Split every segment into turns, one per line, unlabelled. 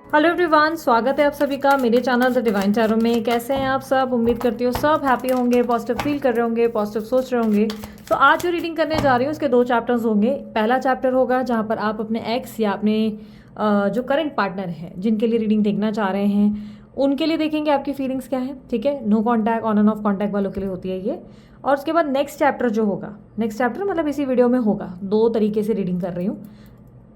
Hello everyone, स्वागत है आप सभी का मेरे चैनल द डिवाइन टैरो में। कैसे हैं आप सब? उम्मीद करती हूँ सब हैप्पी होंगे, पॉजिटिव फील कर रहे होंगे, पॉजिटिव सोच रहे होंगे। तो आज जो रीडिंग करने जा रही हूँ उसके 2 चैप्टर्स होंगे। पहला चैप्टर होगा जहाँ पर आप अपने एक्स या अपने जो करंट पार्टनर है जिनके लिए रीडिंग देखना चाह रहे हैं उनके लिए देखेंगे आपकी फीलिंग्स क्या है। ठीक है, no contact, on and off contact वालों के लिए होती है ये। और उसके बाद नेक्स्ट चैप्टर जो होगा, नेक्स्ट चैप्टर मतलब इसी वीडियो में होगा, 2 तरीके से रीडिंग कर रही हूँ।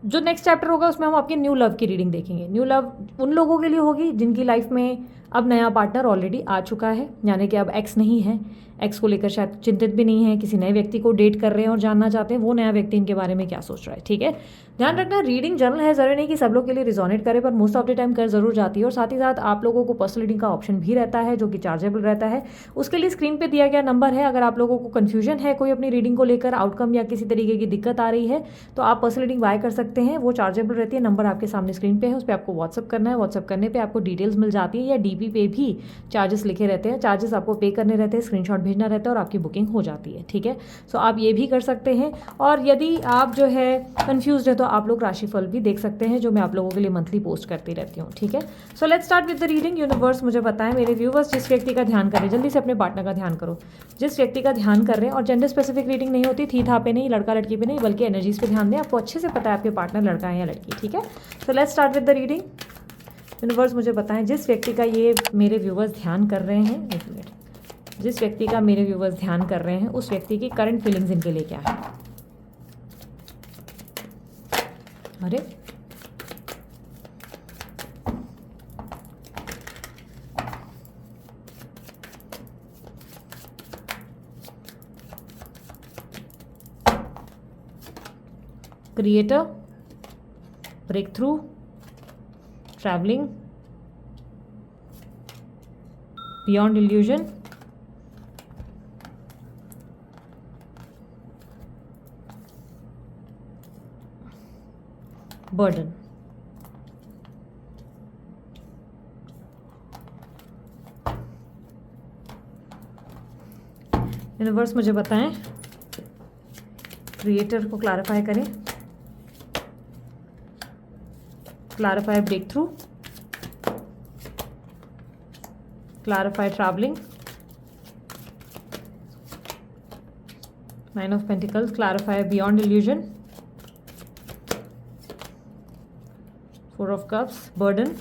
जो नेक्स्ट चैप्टर होगा उसमें हम आपके न्यू लव की रीडिंग देखेंगे। न्यू लव उन लोगों के लिए होगी जिनकी लाइफ में अब नया पार्टनर ऑलरेडी आ चुका है, यानी कि अब एक्स नहीं है, एक्स को लेकर शायद चिंतित भी नहीं है, किसी नए व्यक्ति को डेट कर रहे हैं और जानना चाहते हैं वो नया व्यक्ति इनके बारे में क्या सोच रहा है। ठीक है, ध्यान रखना रीडिंग जनरल है, जरूरी नहीं कि सब लोग के लिए रिजोनेट करे, पर मोस्ट ऑफ द टाइम कर जरूर जाती है। और साथ ही साथ आप लोगों को पर्सनल रीडिंग का ऑप्शन भी रहता है जो कि चार्जेबल रहता है। उसके लिए स्क्रीन पे दिया गया नंबर है। अगर आप लोगों को कन्फ्यूजन है कोई अपनी रीडिंग को लेकर, आउटकम या किसी तरीके की दिक्कत आ रही है, तो आप पर्सनल रीडिंग बाय कर सकते हैं, वो चार्जेबल रहती है। नंबर आपके सामने स्क्रीन पे है, उस पर आपको व्हाट्सअप करना है। व्हाट्सअप करने पे आपको डिटेल्स मिल जाती है, या डीपी पे भी चार्जेस लिखे रहते हैं, चार्जेस आपको पे करने रहते हैं, स्क्रीनशॉट भेजना रहता है और आपकी बुकिंग हो जाती है। ठीक है, सो आप ये भी कर सकते हैं। और यदि आप जो है कंफ्यूज है तो आप लोग राशिफल भी देख सकते हैं, जो मैं आप लोगों के लिए मंथली पोस्ट करती रहती हूँ। ठीक है, so let's start with the reading. Universe मुझे बताएं मेरे व्यूवर्स, जिस व्यक्ति का ध्यान करें, जल्दी से अपने पार्टनर का ध्यान करो, जिस व्यक्ति का ध्यान कर रहे हैं। और जेंडर स्पेसिफिक रीडिंग नहीं होती, थी था पे नहीं, लड़का लड़की पे नहीं, बल्कि एनर्जीज पे ध्यान दें। आपको अच्छे से पता है आपके पार्टनर लड़का है या लड़की। ठीक है, so let's start with the reading. Universe मुझे बताएं जिस व्यक्ति का ये मेरे व्यूवर्स ध्यान कर रहे हैं, एक मिनट, जिस व्यक्ति का मेरे व्यूवर्स ध्यान कर रहे हैं उस व्यक्ति की करंट फीलिंग्स इनके लिए क्या है। अरे creator, breakthrough, travelling, beyond illusion, burden. Universe मुझे बताएं, क्रिएटर को क्लैरिफाई करें, clarify breakthrough, clarify travelling, 9 of pentacles, clarify beyond illusion, 4 of cups, burden.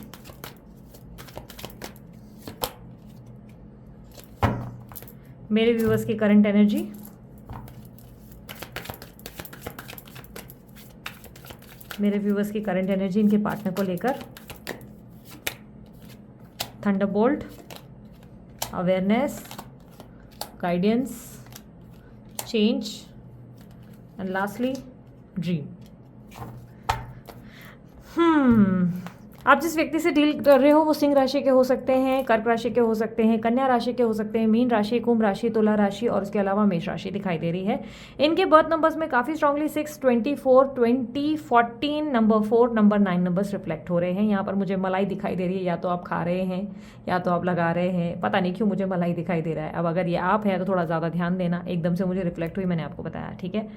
मेरे व्यूवर्स की करंट एनर्जी, मेरे व्यूवर्स की करंट एनर्जी इनके पार्टनर को लेकर, thunderbolt, awareness, guidance, change and lastly dream. आप जिस व्यक्ति से डील कर रहे हो वो सिंह राशि के हो सकते हैं, कर्क राशि के हो सकते हैं, कन्या राशि के हो सकते हैं, मीन राशि, कुंभ राशि, तुला राशि और उसके अलावा मेष राशि दिखाई दे रही है। इनके बर्थ नंबर्स में काफ़ी strongly 6, 24, 20, 14, number 4, number 9 numbers reflect हो रहे हैं। यहाँ पर मुझे मलाई दिखाई दे रही है, या तो आप खा रहे हैं या तो आप लगा रहे हैं, पता नहीं क्यों मुझे मलाई दिखाई दे रहा है। अब अगर ये आप है तो थोड़ा ज़्यादा ध्यान देना, एकदम से मुझे रिफ्लेक्ट हुई, मैंने आपको बताया। ठीक है,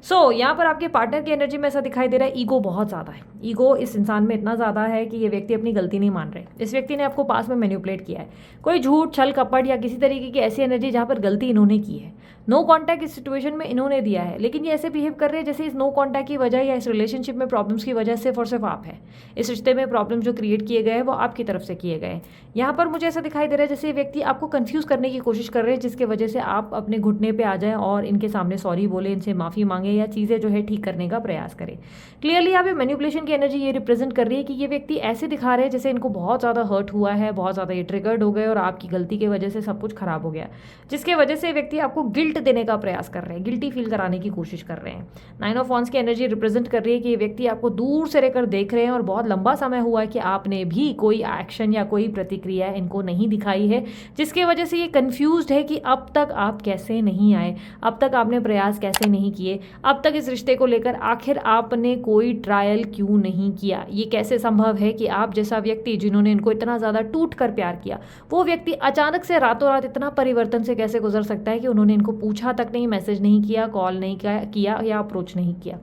सो यहाँ पर आपके पार्टनर की एनर्जी में ऐसा दिखाई दे रहा है, ईगो बहुत ज़्यादा है। ईगो इस इंसान में इतना ज़्यादा है कि ये व्यक्ति अपनी गलती नहीं मान रहे। इस व्यक्ति ने आपको पास में मैनिपुलेट किया है, कोई झूठ, छल, कपट या किसी तरीके की ऐसी एनर्जी जहाँ पर गलती इन्होंने की है। नो कॉन्टैक्ट इस सिचुएशन में इन्होंने दिया है, लेकिन ये ऐसे बिहेव कर रहे हैं जैसे इस नो कॉन्टैक्ट की वजह या इस रिलेशनशिप में प्रॉब्लम्स की वजह सिर्फ और सिर्फ आप है। इस रिश्ते में प्रॉब्लम जो क्रिएट किए गए हैं वो आपकी तरफ से किए गए हैं। यहाँ पर मुझे ऐसा दिखाई दे रहा है जैसे ये व्यक्ति आपको कंफ्यूज करने की कोशिश कर रहे हैं, जिसकी वजह से आप अपने घुटने पे आ जाएं और इनके सामने सॉरी बोले, इनसे माफ़ी मांगे या चीज़ें जो है ठीक करने का प्रयास करें। क्लियरली यहाँ पे मैनिपुलेशन की एनर्जी ये रिप्रेजेंट कर रही है कि ये व्यक्ति ऐसे दिखा रहे हैं जैसे इनको बहुत ज़्यादा हर्ट हुआ है, बहुत ज़्यादा ये ट्रिगर्ड हो गए और आपकी गलती की वजह से सब कुछ खराब हो गया, जिसके वजह से व्यक्ति आपको गिल्ट देने का प्रयास कर रहे हैं, गिल्टी फील कराने की कोशिश कर रहे हैं। 9 ऑफ वॉन्ड्स की एनर्जी रिप्रेजेंट कर रही है कि ये व्यक्ति आपको दूर से रहकर देख रहे हैं और बहुत लंबा समय हुआ है कि आपने भी कोई एक्शन या कोई प्रतिक्रिया इनको नहीं दिखाई है, जिसके वजह से ये कंफ्यूज्ड है कि अब तक आप कैसे नहीं आए, अब तक आपने प्रयास कैसे नहीं किए, अब तक इस रिश्ते को लेकर आखिर आपने कोई ट्रायल क्यों नहीं किया। ये कैसे संभव है कि आप जैसा व्यक्ति जिन्होंने इनको इतना ज़्यादा टूट कर प्यार किया, वो व्यक्ति अचानक से रातों रात इतना परिवर्तन से कैसे गुजर सकता है कि उन्होंने इनको पूछा तक नहीं, मैसेज नहीं किया, कॉल नहीं किया या अप्रोच नहीं किया।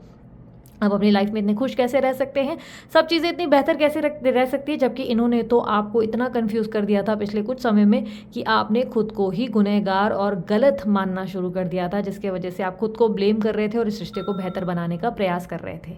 आप अपनी लाइफ में इतने खुश कैसे रह सकते हैं, सब चीज़ें इतनी बेहतर कैसे रह सकती है, जबकि इन्होंने तो आपको इतना कंफ्यूज कर दिया था पिछले कुछ समय में कि आपने खुद को ही गुनहगार और गलत मानना शुरू कर दिया था, जिसके वजह से आप खुद को ब्लेम कर रहे थे और इस रिश्ते को बेहतर बनाने का प्रयास कर रहे थे।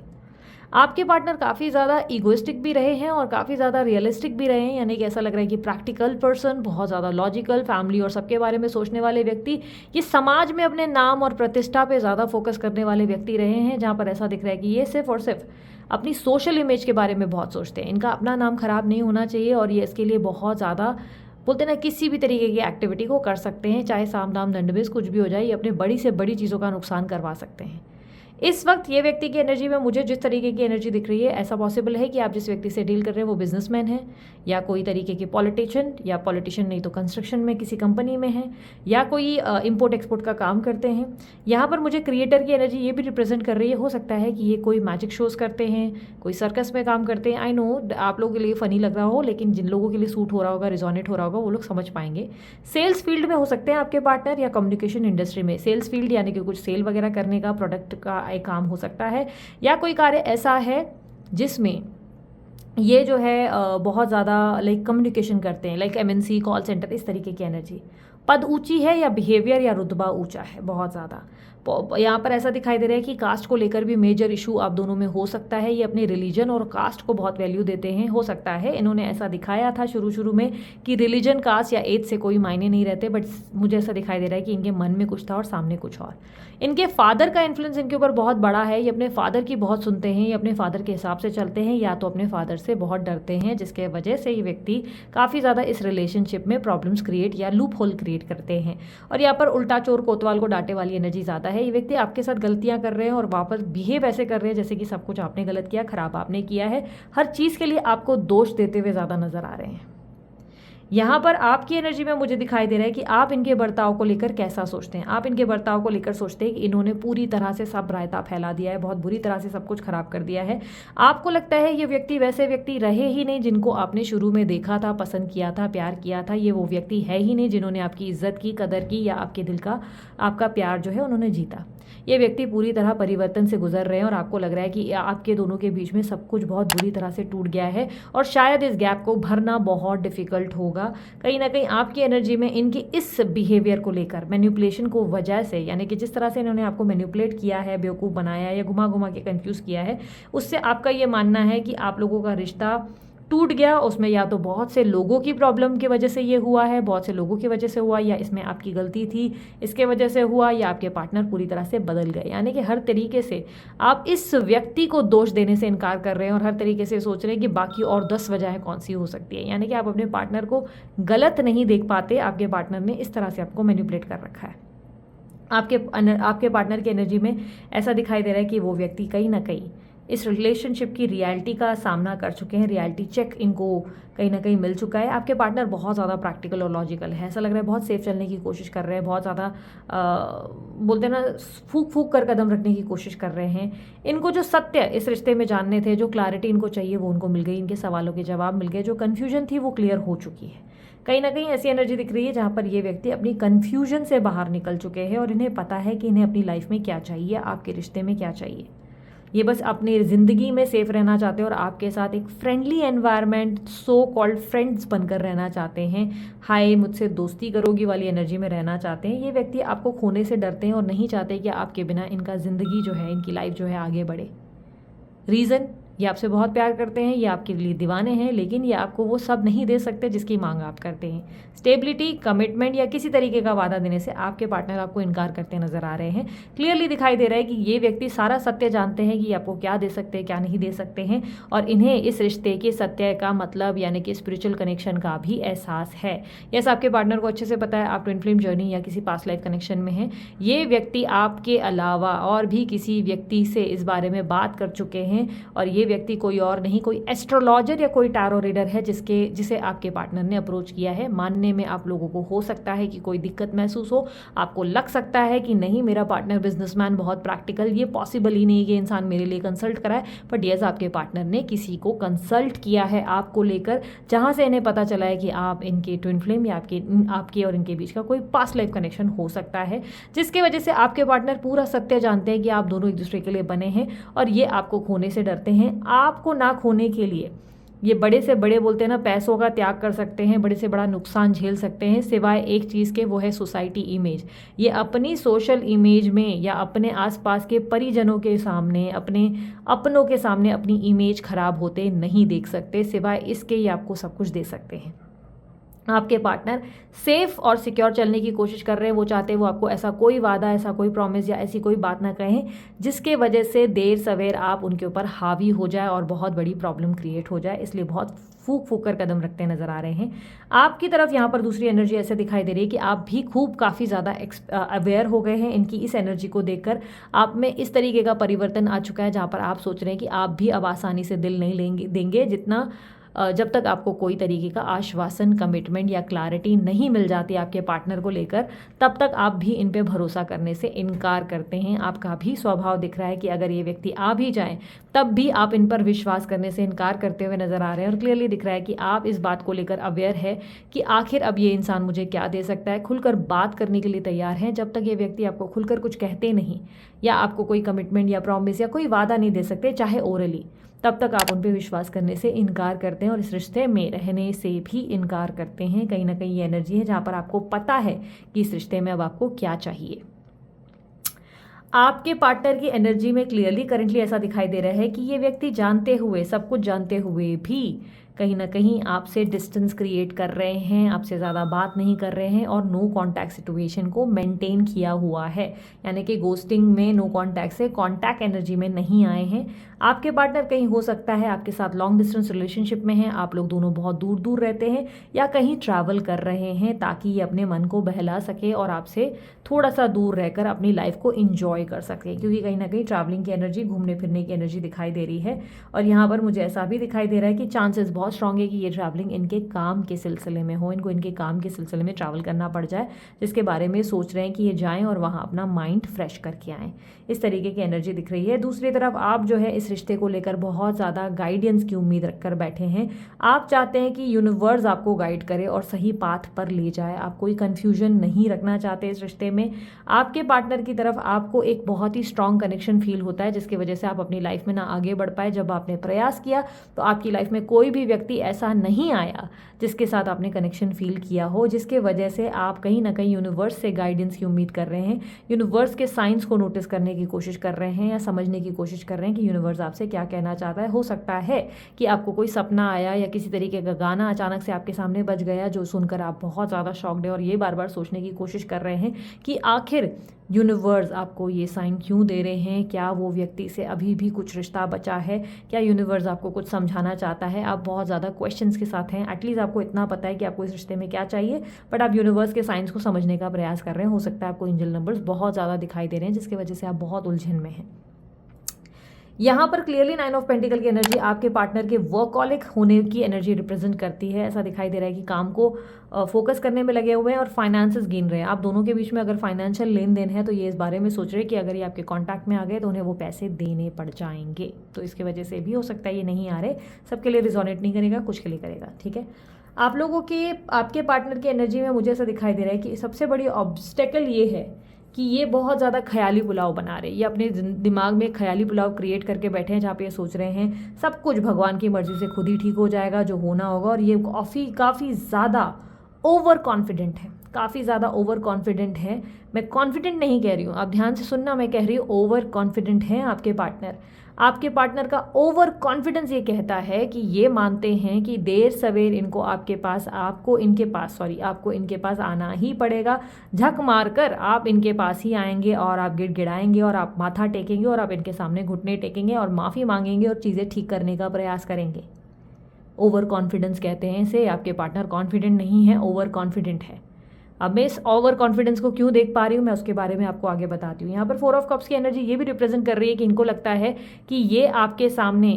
आपके पार्टनर काफ़ी ज़्यादा ईगोइस्टिक भी रहे हैं और काफ़ी ज़्यादा रियलिस्टिक भी रहे हैं, यानी कि ऐसा लग रहा है कि प्रैक्टिकल पर्सन, बहुत ज़्यादा लॉजिकल, फैमिली और सबके बारे में सोचने वाले व्यक्ति, ये समाज में अपने नाम और प्रतिष्ठा पे ज़्यादा फोकस करने वाले व्यक्ति रहे हैं, जहाँ पर ऐसा दिख रहा है कि ये सिर्फ और सिर्फ अपनी सोशल इमेज के बारे में बहुत सोचते हैं। इनका अपना नाम खराब नहीं होना चाहिए और ये इसके लिए बहुत ज़्यादा बोलते ना किसी भी तरीके की एक्टिविटी को कर सकते हैं, चाहे साम दाम दंडभेद कुछ भी हो जाए, ये अपने बड़ी से बड़ी चीज़ों का नुकसान करवा सकते हैं। इस वक्त ये व्यक्ति की एनर्जी में मुझे जिस तरीके की एनर्जी दिख रही है, ऐसा पॉसिबल है कि आप जिस व्यक्ति से डील कर रहे हैं वो बिजनेसमैन है, या कोई तरीके की पॉलिटिशियन, या पॉलिटिशियन नहीं तो कंस्ट्रक्शन में किसी कंपनी में है, या कोई इंपोर्ट एक्सपोर्ट का काम करते हैं। यहाँ पर मुझे क्रिएटर की एनर्जी ये भी रिप्रेजेंट कर रही है, हो सकता है कि ये कोई मैजिक शोज़ करते हैं, कोई सर्कस में काम करते हैं। आई नो आप लोगों के लिए फ़नी लग रहा हो, लेकिन जिन लोगों के लिए सूट हो रहा होगा, रिजोनेट हो रहा होगा, वो लोग समझ पाएंगे। सेल्स फील्ड में हो सकते हैं आपके पार्टनर, या कम्युनिकेशन इंडस्ट्री में। सेल्स फील्ड यानी कि कुछ सेल वगैरह करने का, प्रोडक्ट का एक काम हो सकता है, या कोई कार्य ऐसा है जिसमें ये जो है बहुत ज़्यादा लाइक कम्युनिकेशन करते हैं, लाइक एमएनसी, कॉल सेंटर, इस तरीके की एनर्जी। पद ऊंची है या बिहेवियर या रुतबा ऊंचा है बहुत ज़्यादा। यहाँ पर ऐसा दिखाई दे रहा है कि कास्ट को लेकर भी मेजर इशू आप दोनों में हो सकता है। ये अपने रिलीजन और कास्ट को बहुत वैल्यू देते हैं। हो सकता है इन्होंने ऐसा दिखाया था शुरू में कि रिलीजन, कास्ट या एज से कोई मायने नहीं रहते, बट मुझे ऐसा दिखाई दे रहा है कि इनके मन में कुछ था और सामने कुछ और। इनके फादर का इन्फ्लुएंस इनके ऊपर बहुत बड़ा है। ये अपने फादर की बहुत सुनते हैं, ये अपने फादर के हिसाब से चलते हैं, या तो अपने फादर से बहुत डरते हैं, जिसके वजह से ये व्यक्ति काफ़ी ज़्यादा इस रिलेशनशिप में प्रॉब्लम्स क्रिएट या लूप होल क्रिएट करते हैं। और यहाँ पर उल्टा चोर कोतवाल को डांटे वाली एनर्जी ज़्यादा है। ये व्यक्ति आपके साथ गलतियाँ कर रहे हैं और वापस बिहेव ऐसे कर रहे हैं जैसे कि सब कुछ आपने गलत किया, खराब आपने किया है। हर चीज़ के लिए आपको दोष देते हुए ज़्यादा नजर आ रहे हैं। यहाँ पर आपकी एनर्जी में मुझे दिखाई दे रहा है कि आप इनके बर्ताव को लेकर कैसा सोचते हैं। आप इनके बर्ताव को लेकर सोचते हैं कि इन्होंने पूरी तरह से सब रायता फैला दिया है, बहुत बुरी तरह से सब कुछ खराब कर दिया है। आपको लगता है ये व्यक्ति वैसे व्यक्ति रहे ही नहीं जिनको आपने शुरू में देखा था, पसंद किया था, प्यार किया था। ये वो व्यक्ति है ही नहीं जिन्होंने आपकी इज्जत की, कदर की, या आपके दिल का आपका प्यार जो है उन्होंने जीता। ये व्यक्ति पूरी तरह परिवर्तन से गुजर रहे हैं और आपको लग रहा है कि आपके दोनों के बीच में सब कुछ बहुत बुरी तरह से टूट गया है और शायद इस गैप को भरना बहुत डिफिकल्ट होगा। कहीं ना कहीं आपकी एनर्जी में इनकी इस बिहेवियर को लेकर, मैनिपुलेशन को वजह से, यानी कि जिस तरह से इन्होंने आपको मैनिपुलेट किया है, बेवकूफ़ बनाया या घुमा घुमा के कंफ्यूज किया है, उससे आपका ये मानना है कि आप लोगों का रिश्ता टूट गया। उसमें या तो बहुत से लोगों की प्रॉब्लम की वजह से ये हुआ है, बहुत से लोगों की वजह से हुआ, या इसमें आपकी गलती थी इसके वजह से हुआ, या आपके पार्टनर पूरी तरह से बदल गए। यानी कि हर तरीके से आप इस व्यक्ति को दोष देने से इनकार कर रहे हैं और हर तरीके से सोच रहे हैं कि बाकी और 10 वजहें कौन सी हो सकती है। यानी कि आप अपने पार्टनर को गलत नहीं देख पाते, आपके पार्टनर ने इस तरह से आपको मैनिपुलेट कर रखा है। आपके पार्टनर की एनर्जी में ऐसा दिखाई दे रहा है कि वो व्यक्ति कहीं ना कहीं इस रिलेशनशिप की रियलिटी का सामना कर चुके हैं। रियलिटी चेक इनको कहीं ना कहीं मिल चुका है। आपके पार्टनर बहुत ज़्यादा प्रैक्टिकल और लॉजिकल है। ऐसा लग रहा है बहुत सेफ चलने की कोशिश कर रहे हैं, बहुत ज़्यादा बोलते हैं ना फूक फूक कर कदम रखने की कोशिश कर रहे हैं। इनको जो सत्य इस रिश्ते में जानने थे, जो क्लैरिटी इनको चाहिए वो उनको मिल गई, इनके सवालों के जवाब मिल गए, जो कन्फ्यूजन थी वो क्लियर हो चुकी है। कहीं ना कहीं ऐसी एनर्जी दिख रही है जहाँ पर ये व्यक्ति अपनी कन्फ्यूजन से बाहर निकल चुके हैं और इन्हें पता है कि इन्हें अपनी लाइफ में क्या चाहिए, आपके रिश्ते में क्या चाहिए। ये बस अपनी ज़िंदगी में सेफ रहना चाहते हैं और आपके साथ एक friendly environment, so called friends बनकर रहना चाहते हैं। हाय मुझसे दोस्ती करोगी वाली एनर्जी में रहना चाहते हैं। ये व्यक्ति आपको खोने से डरते हैं और नहीं चाहते कि आपके बिना इनका ज़िंदगी जो है, इनकी लाइफ जो है आगे बढ़े। रीज़न, ये आपसे बहुत प्यार करते हैं, ये आपके लिए दीवाने हैं, लेकिन ये आपको वो सब नहीं दे सकते जिसकी मांग आप करते हैं। स्टेबिलिटी, कमिटमेंट या किसी तरीके का वादा देने से आपके पार्टनर आपको इनकार करते नजर आ रहे हैं। क्लियरली दिखाई दे रहा है कि ये व्यक्ति सारा सत्य जानते हैं कि आपको क्या दे सकते हैं, क्या नहीं दे सकते हैं, और इन्हें इस रिश्ते के सत्य का मतलब यानी कि स्पिरिचुअल कनेक्शन का भी एहसास है। यस, आपके पार्टनर को अच्छे से पता है आप ट्विन फ्लेम जर्नी या किसी पास्ट लाइफ कनेक्शन में हैं। ये व्यक्ति आपके अलावा और भी किसी व्यक्ति से इस बारे में बात कर चुके हैं और ये ये व्यक्ति कोई और नहीं, कोई एस्ट्रोलॉजर या कोई टैरो रीडर है जिसे आपके पार्टनर ने अप्रोच किया है। मानने में आप लोगों को हो सकता है कि कोई दिक्कत महसूस हो, आपको लग सकता है कि नहीं मेरा पार्टनर बिजनेसमैन बहुत प्रैक्टिकल, ये पॉसिबल ही नहीं कि इंसान मेरे लिए कंसल्ट कराए, बट यस आपके पार्टनर ने किसी को कंसल्ट किया है आपको लेकर, जहाँ से इन्हें पता चला है कि आप इनके ट्विन फ्लेम या आपके और इनके बीच का कोई पास्ट लाइफ कनेक्शन हो सकता है, जिसके वजह से आपके पार्टनर पूरा सत्य जानते हैं कि आप दोनों एक दूसरे के लिए बने हैं और ये आपको खोने से डरते हैं। आपको ना खोने के लिए ये बड़े से बड़े बोलते हैं ना, पैसों का त्याग कर सकते हैं, बड़े से बड़ा नुकसान झेल सकते हैं, सिवाय एक चीज़ के, वो है सोसाइटी इमेज। ये अपनी सोशल इमेज में या अपने आसपास के परिजनों के सामने, अपने अपनों के सामने अपनी इमेज खराब होते नहीं देख सकते, सिवाय इसके ये आपको सब कुछ दे सकते हैं। आपके पार्टनर सेफ और सिक्योर चलने की कोशिश कर रहे हैं। वो चाहते हैं वो आपको ऐसा कोई वादा, ऐसा कोई प्रॉमिस या ऐसी कोई बात ना कहें जिसके वजह से देर सवेर आप उनके ऊपर हावी हो जाए और बहुत बड़ी प्रॉब्लम क्रिएट हो जाए, इसलिए बहुत फूक कर कदम रखते नजर आ रहे हैं। आपकी तरफ यहाँ पर दूसरी एनर्जी ऐसे दिखाई दे रही है कि आप भी खूब काफ़ी ज़्यादा अवेयर हो गए हैं इनकी इस एनर्जी को देखकर। आप में इस तरीके का परिवर्तन आ चुका है जहाँ पर आप सोच रहे हैं कि आप भी अब आसानी से दिल नहीं देंगे जितना जब तक आपको कोई तरीके का आश्वासन, कमिटमेंट या क्लैरिटी नहीं मिल जाती आपके पार्टनर को लेकर, तब तक आप भी इन पे भरोसा करने से इनकार करते हैं। आपका भी स्वभाव दिख रहा है कि अगर ये व्यक्ति आ भी जाएं तब भी आप इन पर विश्वास करने से इनकार करते हुए नजर आ रहे हैं। और क्लियरली दिख रहा है कि आप इस बात को लेकर अवेयर है कि आखिर अब ये इंसान मुझे क्या दे सकता है। खुलकर बात करने के लिए तैयार हैं। जब तक ये व्यक्ति आपको खुलकर कुछ कहते नहीं या आपको कोई कमिटमेंट या प्रॉमिस या कोई वादा नहीं दे सकते, चाहे ओरली, तब तक आप उन पर विश्वास करने से इनकार करते हैं और इस रिश्ते में रहने से भी इनकार करते हैं। कहीं ना कहीं ये एनर्जी है जहाँ पर आपको पता है कि इस रिश्ते में अब आपको क्या चाहिए। आपके पार्टनर की एनर्जी में क्लियरली करंटली ऐसा दिखाई दे रहा है कि ये व्यक्ति जानते हुए, सब कुछ जानते हुए भी कहीं ना कहीं आपसे डिस्टेंस क्रिएट कर रहे हैं, आपसे ज़्यादा बात नहीं कर रहे हैं और नो कांटेक्ट सिचुएशन को मेंटेन किया हुआ है। यानी कि गोस्टिंग में, नो कांटेक्ट से कांटेक्ट एनर्जी में नहीं आए हैं। आपके पार्टनर कहीं हो सकता है आपके साथ लॉन्ग डिस्टेंस रिलेशनशिप में हैं, आप लोग दोनों बहुत दूर दूर रहते हैं या कहीं ट्रैवल कर रहे हैं ताकि ये अपने मन को बहला सके और आपसे थोड़ा सा दूर रहकर अपनी लाइफ को इंजॉय कर सके, क्योंकि कहीं ना कहीं ट्रैवलिंग की एनर्जी, घूमने फिरने की एनर्जी दिखाई दे रही है। और यहाँ पर मुझे ऐसा भी दिखाई दे रहा है कि चांसेस बहुत स्ट्रांग है कि ये ट्रैवलिंग इनके काम के सिलसिले में हो, इनको इनके काम के सिलसिले में ट्रैवल करना पड़ जाए, जिसके बारे में सोच रहे हैं कि ये जाएं और वहाँ अपना माइंड फ्रेश करके आएँ। इस तरीके की एनर्जी दिख रही है। दूसरी तरफ आप जो है इस रिश्ते को लेकर बहुत ज़्यादा गाइडेंस की उम्मीद रखकर बैठे हैं। आप चाहते हैं कि यूनिवर्स आपको गाइड करे और सही पाथ पर ले जाए। आप कोई कन्फ्यूजन नहीं रखना चाहते इस रिश्ते में। आपके पार्टनर की तरफ आपको एक बहुत ही स्ट्रांग कनेक्शन फील होता है, जिसकी वजह से आप अपनी लाइफ में ना आगे बढ़ पाए। जब आपने प्रयास किया तो आपकी लाइफ में कोई भी व्यक्ति ऐसा नहीं आया जिसके साथ आपने कनेक्शन फील किया हो, जिसके वजह से आप कहीं ना कहीं यूनिवर्स से गाइडेंस की उम्मीद कर रहे हैं, यूनिवर्स के साइंस को नोटिस करने की कोशिश कर रहे हैं या समझने की कोशिश कर रहे हैं कि यूनिवर्स आपसे क्या कहना चाहता है। हो सकता है कि आपको कोई सपना आया या किसी तरीके का गाना अचानक से आपके सामने बज गया जो सुनकर आप बहुत ज़्यादा शॉक्ड है और ये बार बार सोचने की कोशिश कर रहे हैं कि आखिर यूनिवर्स आपको ये साइन क्यों दे रहे हैं। क्या वो व्यक्ति से अभी भी कुछ रिश्ता बचा है? क्या यूनिवर्स आपको कुछ समझाना चाहता है? आप बहुत ज़्यादा क्वेश्चंस के साथ हैं। एटलीस्ट आपको इतना पता है कि आपको इस रिश्ते में क्या चाहिए, बट आप यूनिवर्स के साइंस को समझने का प्रयास कर रहे हैं। हो सकता है आपको एंजल नंबर्स बहुत ज़्यादा दिखाई दे रहे हैं, जिसकी वजह से आप बहुत उलझन में हैं। यहाँ पर क्लियरली 9 ऑफ पेंटिकल की एनर्जी आपके पार्टनर के वर्कहॉलिक होने की एनर्जी रिप्रेजेंट करती है। ऐसा दिखाई दे रहा है कि काम को फोकस करने में लगे हुए हैं और फाइनेंसेस गिन रहे हैं। आप दोनों के बीच में अगर फाइनेंशियल लेन देन है तो ये इस बारे में सोच रहे हैं कि अगर ये आपके कॉन्टैक्ट में आ गए तो उन्हें वो पैसे देने पड़ जाएंगे। तो इसकी वजह से भी हो सकता है ये नहीं आ रहे। सबके लिए रिजोनेट नहीं करेगा, कुछ के लिए करेगा। ठीक है, आप लोगों की, आपके पार्टनर की एनर्जी में मुझे ऐसा दिखाई दे रहा है कि सबसे बड़ी ऑब्स्टेकल ये है कि ये बहुत ज़्यादा ख्याली पुलाव बना रहे हैं। ये अपने दिमाग में ख्याली पुलाव क्रिएट करके बैठे हैं जहाँ पे ये सोच रहे हैं सब कुछ भगवान की मर्ज़ी से खुद ही ठीक हो जाएगा, जो होना होगा। और ये काफ़ी ज़्यादा ओवर कॉन्फिडेंट है, काफ़ी ज़्यादा ओवर कॉन्फिडेंट है। मैं कॉन्फिडेंट नहीं कह रही हूँ, आप ध्यान से सुनना, मैं कह रही हूँ ओवर कॉन्फिडेंट है आपके पार्टनर। आपके पार्टनर का ओवर कॉन्फिडेंस ये कहता है कि ये मानते हैं कि देर सवेर इनको आपको इनके पास आना ही पड़ेगा। झक मारकर आप इनके पास ही आएंगे और आप गिड़गिड़ाएंगे और आप माथा टेकेंगे और आप इनके सामने घुटने टेकेंगे और माफ़ी मांगेंगे और चीज़ें ठीक करने का प्रयास करेंगे। ओवर कॉन्फिडेंस कहते हैं इसे। आपके पार्टनर कॉन्फिडेंट नहीं है, ओवर कॉन्फिडेंट है। अब मैं इस ओवर कॉन्फिडेंस को क्यों देख पा रही हूँ, मैं उसके बारे में आपको आगे बताती हूँ। यहाँ पर 4 ऑफ कप्स की एनर्जी ये भी रिप्रेजेंट कर रही है कि इनको लगता है कि ये आपके सामने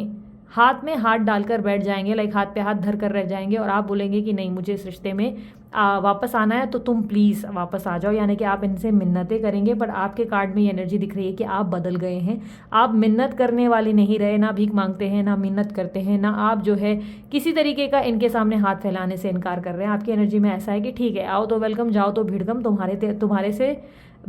हाथ में हाथ डालकर बैठ जाएंगे, लाइक हाथ पे हाथ धर कर रह जाएंगे और आप बोलेंगे कि नहीं मुझे इस रिश्ते में वापस आना है तो तुम प्लीज़ वापस आ जाओ, यानी कि आप इनसे मिन्नतें करेंगे। पर आपके कार्ड में ये एनर्जी दिख रही है कि आप बदल गए हैं, आप मिन्नत करने वाले नहीं रहे, ना भीख मांगते हैं, ना मिन्नत करते हैं, ना आप जो है किसी तरीके का इनके सामने हाथ फैलाने से इनकार कर रहे हैं। आपकी एनर्जी में ऐसा है कि ठीक है, आओ तो वेलकम, जाओ तो भिड़कम, तुम्हारे से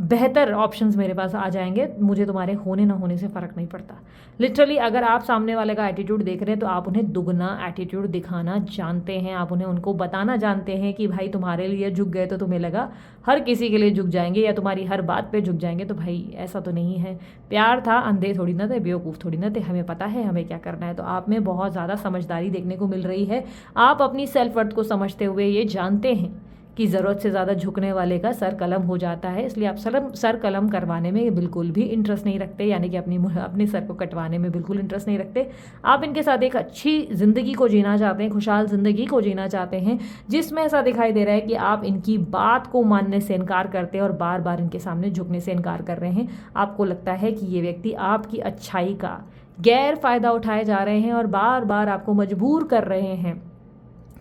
बेहतर ऑप्शंस मेरे पास आ जाएंगे, मुझे तुम्हारे होने ना होने से फ़र्क नहीं पड़ता। लिटरली अगर आप सामने वाले का एटीट्यूड देख रहे हैं तो आप उन्हें दुगना एटीट्यूड दिखाना जानते हैं, आप उन्हें उनको बताना जानते हैं कि भाई तुम्हारे लिए झुक गए तो तुम्हें लगा हर किसी के लिए झुक जाएंगे या तुम्हारी हर बात पे झुक जाएंगे, तो भाई ऐसा तो नहीं है। प्यार था, अंधे थोड़ी ना थे, बेवकूफ़ थोड़ी ना थे, हमें पता है हमें क्या करना है। तो आप में बहुत ज़्यादा समझदारी देखने को मिल रही है। आप अपनी सेल्फ वर्थ को समझते हुए ये जानते हैं कि ज़रूरत से ज़्यादा झुकने वाले का सर कलम हो जाता है, इसलिए आप सर कलम करवाने में बिल्कुल भी इंटरेस्ट नहीं रखते, यानी कि अपने सर को कटवाने में बिल्कुल इंटरेस्ट नहीं रखते। आप इनके साथ एक अच्छी ज़िंदगी को जीना चाहते हैं, खुशहाल ज़िंदगी को जीना चाहते हैं, जिसमें ऐसा दिखाई दे रहा है कि आप इनकी बात को मानने से इनकार करते हैं और बार बार इनके सामने झुकने से इनकार कर रहे हैं। आपको लगता है कि ये व्यक्ति आपकी अच्छाई का गैर फ़ायदा उठाए जा रहे हैं और बार बार आपको मजबूर कर रहे हैं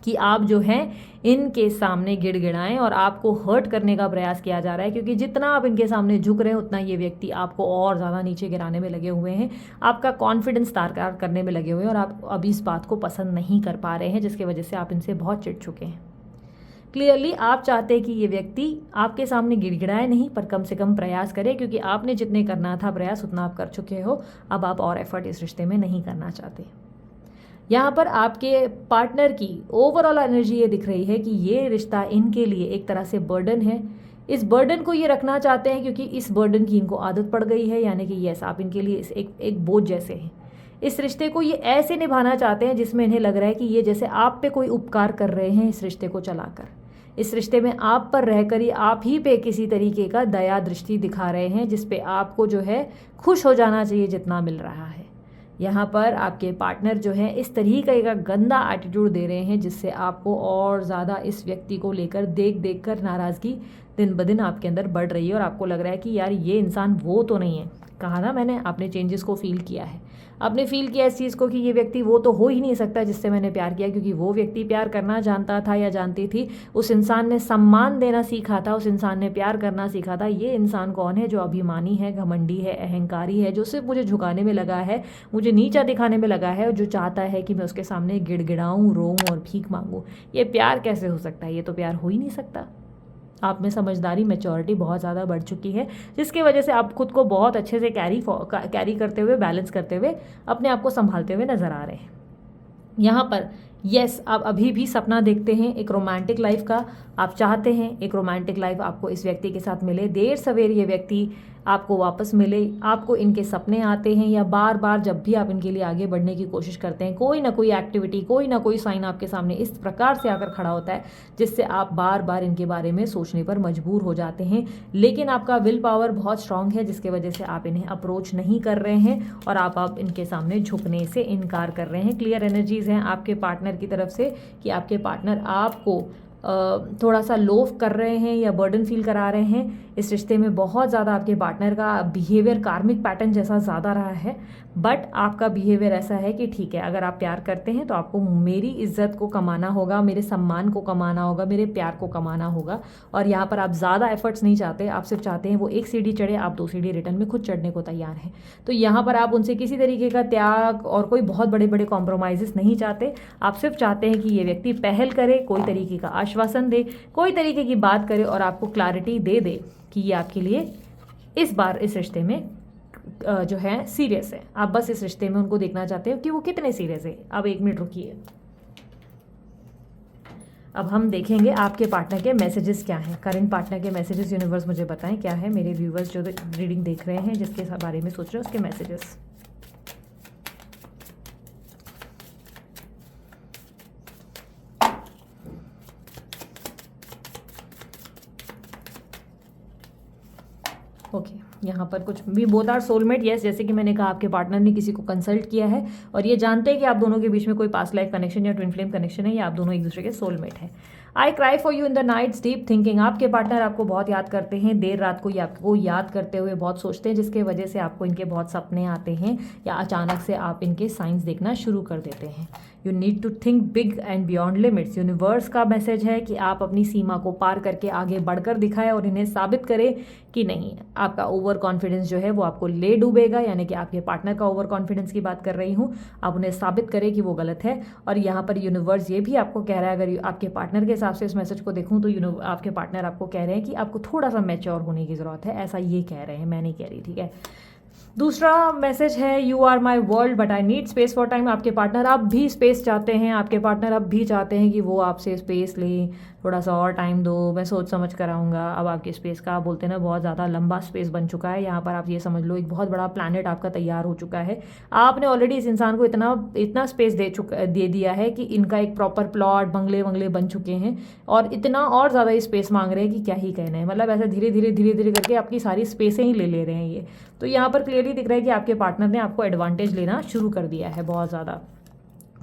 कि आप जो हैं इनके सामने गिड़गिड़ाएं और आपको हर्ट करने का प्रयास किया जा रहा है, क्योंकि जितना आप इनके सामने झुक रहे हैं उतना ये व्यक्ति आपको और ज़्यादा नीचे गिराने में लगे हुए हैं, आपका कॉन्फिडेंस तारकार करने में लगे हुए हैं और आप अभी इस बात को पसंद नहीं कर पा रहे हैं, जिसकी वजह से आप इनसे बहुत चिढ़ चुके हैं। क्लियरली आप चाहते हैं कि ये व्यक्ति आपके सामने गिड़गिड़ाए नहीं, पर कम से कम प्रयास करे, क्योंकि आपने जितने करना था प्रयास उतना आप कर चुके हो। अब आप और एफर्ट इस रिश्ते में नहीं करना चाहते। यहाँ पर आपके पार्टनर की ओवरऑल एनर्जी ये दिख रही है कि ये रिश्ता इनके लिए एक तरह से बर्डन है। इस बर्डन को ये रखना चाहते हैं क्योंकि इस बर्डन की इनको आदत पड़ गई है, यानी कि यस आप इनके लिए एक बोझ जैसे हैं। इस रिश्ते को ये ऐसे निभाना चाहते हैं जिसमें इन्हें लग रहा है कि ये जैसे आप पे कोई उपकार कर रहे हैं इस रिश्ते को चलाकर। इस रिश्ते में आप पर रहकर ही आप ही पे किसी तरीके का दया दृष्टि दिखा रहे हैं, जिस पे आपको जो है खुश हो जाना चाहिए जितना मिल रहा है। यहाँ पर आपके पार्टनर जो है इस तरीके का गंदा एटीट्यूड दे रहे हैं, जिससे आपको और ज़्यादा इस व्यक्ति को लेकर देख कर नाराज़गी दिन ब दिन आपके अंदर बढ़ रही है और आपको लग रहा है कि यार ये इंसान वो तो नहीं है। कहा ना मैंने, आपने चेंजेस को फील किया है, आपने फील किया इस चीज़ को कि ये व्यक्ति वो तो हो ही नहीं सकता जिससे मैंने प्यार किया, क्योंकि वो व्यक्ति प्यार करना जानता था या जानती थी, उस इंसान ने सम्मान देना सीखा था, उस इंसान ने प्यार करना सीखा था। ये इंसान कौन है जो अभिमानी है, घमंडी है, अहंकारी है, जो सिर्फ मुझे झुकाने में लगा है, मुझे नीचा दिखाने में लगा है और जो चाहता है कि मैं उसके सामने गिड़गिड़ाऊँ, रोऊँ और भीख मांगूँ। ये प्यार कैसे हो सकता है? ये तो प्यार हो ही नहीं सकता। आप में समझदारी, मैच्योरिटी बहुत ज़्यादा बढ़ चुकी है, जिसकी वजह से आप खुद को बहुत अच्छे से कैरी करते हुए, बैलेंस करते हुए, अपने आप को संभालते हुए नज़र आ रहे हैं। यहाँ पर यस आप अभी भी सपना देखते हैं एक रोमांटिक लाइफ का, आप चाहते हैं एक रोमांटिक लाइफ आपको इस व्यक्ति के साथ मिले, देर सवेर ये व्यक्ति आपको वापस मिले, आपको इनके सपने आते हैं या बार बार जब भी आप इनके लिए आगे बढ़ने की कोशिश करते हैं, कोई ना कोई एक्टिविटी, कोई ना कोई साइन आपके सामने इस प्रकार से आकर खड़ा होता है जिससे आप बार बार इनके बारे में सोचने पर मजबूर हो जाते हैं। लेकिन आपका विल पावर बहुत स्ट्रांग है, जिसकी वजह से आप इन्हें अप्रोच नहीं कर रहे हैं और आप इनके सामने झुकने से इनकार कर रहे हैं। क्लियर एनर्जीज हैं आपके पार्टनर की तरफ से कि आपके पार्टनर आपको थोड़ा सा लोफ कर रहे हैं या बर्डन फील करा रहे हैं। इस रिश्ते में बहुत ज़्यादा आपके पार्टनर का बिहेवियर कार्मिक पैटर्न जैसा ज़्यादा रहा है, बट आपका बिहेवियर ऐसा है कि ठीक है, अगर आप प्यार करते हैं तो आपको मेरी इज्जत को कमाना होगा, मेरे सम्मान को कमाना होगा, मेरे प्यार को कमाना होगा। और यहाँ पर आप ज़्यादा एफर्ट्स नहीं चाहते, आप सिर्फ चाहते हैं वो एक सीढ़ी चढ़े, आप 2 सीढ़ी रिटर्न में खुद चढ़ने को तैयार हैं। तो यहाँ पर आप उनसे किसी तरीके का त्याग और कोई बहुत बड़े बड़े कॉम्प्रोमाइज़ नहीं चाहते। आप सिर्फ चाहते हैं कि ये व्यक्ति पहल करे, कोई तरीके का आश्वासन दे, कोई तरीके की बात करे और आपको क्लैरिटी दे दे कि ये आपके लिए इस बार इस रिश्ते में जो है सीरियस है। आप बस इस रिश्ते में उनको देखना चाहते हो कि वो कितने सीरियस है। अब 1 मिनट रुकिए, अब हम देखेंगे आपके पार्टनर के मैसेजेस क्या हैं। करंट पार्टनर के मैसेजेस यूनिवर्स मुझे बताएं क्या है। मेरे व्यूवर्स जो रीडिंग देख रहे हैं, जिसके बारे में सोच रहे हैं, उसके मैसेजेस। ओके यहाँ पर कुछ भी बोथ आर सोलमेट। यस, जैसे कि मैंने कहा आपके पार्टनर ने किसी को कंसल्ट किया है और ये जानते हैं कि आप दोनों के बीच में कोई पास्ट लाइफ कनेक्शन या ट्विन फ्लेम कनेक्शन है या आप दोनों एक दूसरे के सोलमेट हैं। I cry for you in the nights deep thinking, आपके पार्टनर आपको बहुत याद करते हैं, देर रात को ये आपको याद करते हुए बहुत सोचते हैं, जिसके वजह से आपको इनके बहुत सपने आते हैं या अचानक से आप इनके साइंस देखना शुरू कर देते हैं। You need to think big and beyond limits, universe का मैसेज है कि आप अपनी सीमा को पार करके आगे बढ़कर दिखाएं और इन्हें साबित करें कि नहीं, आपका ओवर कॉन्फिडेंस जो है वो आपको ले डूबेगा, यानी कि आपके पार्टनर का ओवर कॉन्फिडेंस की बात कर रही हूँ। आप उन्हें साबित करें कि वो गलत है। और यहाँ पर यूनिवर्स ये भी आपको कह रहा है, अगर आपके पार्टनर के हिसाब से इस मैसेज को देखूँ तो आपके पार्टनर आपको कह रहे हैं कि आपको थोड़ा सा मैच्योर होने की ज़रूरत है, ऐसा ये कह रहे हैं, मैं नहीं कह रही, ठीक है। दूसरा मैसेज है you are my world but I need space for time, आपके पार्टनर अब भी स्पेस चाहते हैं, आपके पार्टनर अब भी चाहते हैं कि वो आपसे स्पेस लें, थोड़ा सा और टाइम दो, मैं सोच समझ कर आऊँगा। अब आपके स्पेस का, आप बोलते हैं ना, बहुत ज़्यादा लंबा स्पेस बन चुका है। यहाँ पर आप ये समझ लो एक बहुत बड़ा प्लैनेट आपका तैयार हो चुका है। आपने ऑलरेडी इस इंसान को इतना स्पेस दे दिया है कि इनका एक प्रॉपर प्लॉट, बंगले बन चुके हैं और इतना और ज़्यादा स्पेस मांग रहे हैं कि क्या ही कहना है। मतलब ऐसे धीरे धीरे करके आपकी सारी स्पेसें ही ले रहे हैं ये। तो यहाँ पर क्लियरली दिख रहा है कि आपके पार्टनर ने आपको एडवांटेज लेना शुरू कर दिया है बहुत ज़्यादा।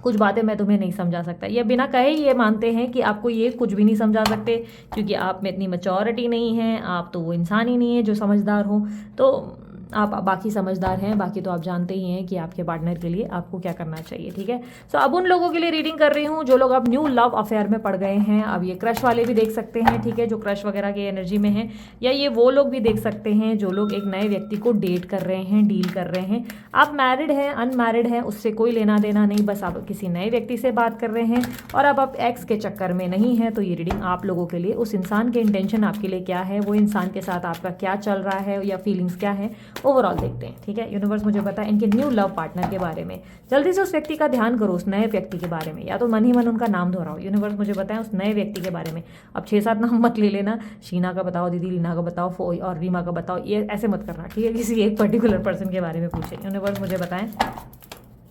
कुछ बातें मैं तुम्हें नहीं समझा सकता, ये बिना कहे ये मानते हैं कि आपको ये कुछ भी नहीं समझा सकते, क्योंकि आप में इतनी मैच्योरिटी नहीं है, आप तो वो इंसान ही नहीं है जो समझदार हो। तो आप बाकी समझदार हैं, बाकी तो आप जानते ही हैं कि आपके पार्टनर के लिए आपको क्या करना चाहिए, ठीक है। सो अब उन लोगों के लिए रीडिंग कर रही हूँ जो लोग अब न्यू लव अफेयर में पड़ गए हैं। अब ये क्रश वाले भी देख सकते हैं, ठीक है, जो क्रश वगैरह की एनर्जी में हैं, या ये वो लोग भी देख सकते हैं जो लोग एक नए व्यक्ति को डेट कर रहे हैं, डील कर रहे हैं। आप मैरिड हैं, अनमैरिड हैं, उससे कोई लेना देना नहीं, बस आप किसी नए व्यक्ति से बात कर रहे हैं और अब आप एक्स के चक्कर में नहीं हैं। तो ये रीडिंग आप लोगों के लिए, उस इंसान के इंटेंशन आपके लिए क्या है, वो इंसान के साथ आपका क्या चल रहा है या फीलिंग्स क्या है, ओवरऑल देखते हैं, ठीक है। यूनिवर्स मुझे बताए इनके न्यू लव पार्टनर के बारे में। जल्दी से उस व्यक्ति का ध्यान करो, उस नए व्यक्ति के बारे में, या तो मन ही मन उनका नाम दोहराओ। यूनिवर्स मुझे बताएं उस नए व्यक्ति के बारे में। अब 6-7 नाम मत ले लेना, शीना का बताओ, दीदी लीना का बताओ, फोई और रीमा का बताओ, ये ऐसे मत करना, ठीक है। किसी एक पर्टिकुलर पर्सन के बारे में पूछे। यूनिवर्स मुझे बताएं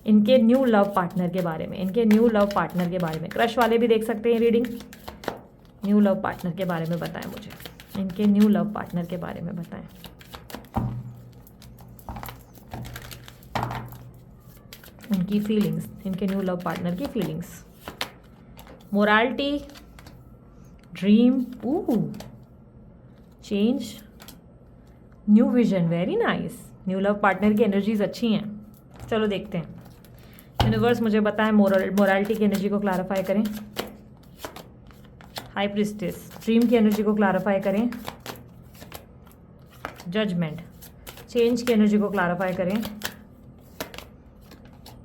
इनके न्यू लव पार्टनर के बारे में, इनके न्यू लव पार्टनर के बारे में। क्रश वाले भी देख सकते हैं रीडिंग। न्यू लव पार्टनर के बारे में बताएं मुझे, इनके न्यू लव पार्टनर के बारे में बताएं। इनकी फीलिंग्स, इनके न्यू लव पार्टनर की feelings. Morality, dream, change, new vision, very nice. New love partner की एनर्जीज अच्छी हैं। चलो देखते हैं। यूनिवर्स मुझे बताएं मोरालिटी की एनर्जी को क्लैरिफाई करें। हाई प्रिस्टेस, ड्रीम की एनर्जी को क्लैरिफाई करें। जजमेंट, चेंज की एनर्जी को क्लैरिफाई करें।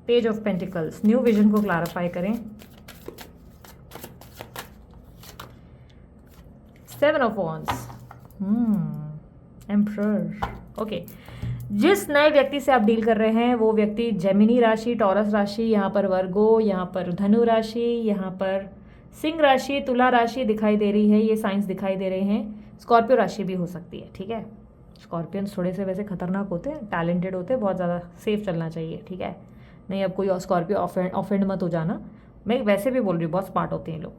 Page of pentacles, new vision को क्लैरिफाई करें। 7 ऑफ वॉन्ड्स, एम्परर, ओके। जिस नए व्यक्ति से आप डील कर रहे हैं वो व्यक्ति जेमिनी राशि, टॉरस राशि, यहाँ पर वर्गो, यहाँ पर धनु राशि, यहाँ पर सिंह राशि, तुला राशि दिखाई दे रही है, ये साइंस दिखाई दे रहे हैं। स्कॉर्पियो राशि भी हो सकती है, ठीक है। स्कॉर्पियंस थोड़े से वैसे खतरनाक होते हैं, टैलेंटेड होते हैं, बहुत ज़्यादा सेफ चलना चाहिए, ठीक है। नहीं अब कोई स्कॉर्पियो ऑफेंड मत हो जाना, मैं वैसे भी बोल रही हूँ, बहुत स्मार्ट होते हैं लोग।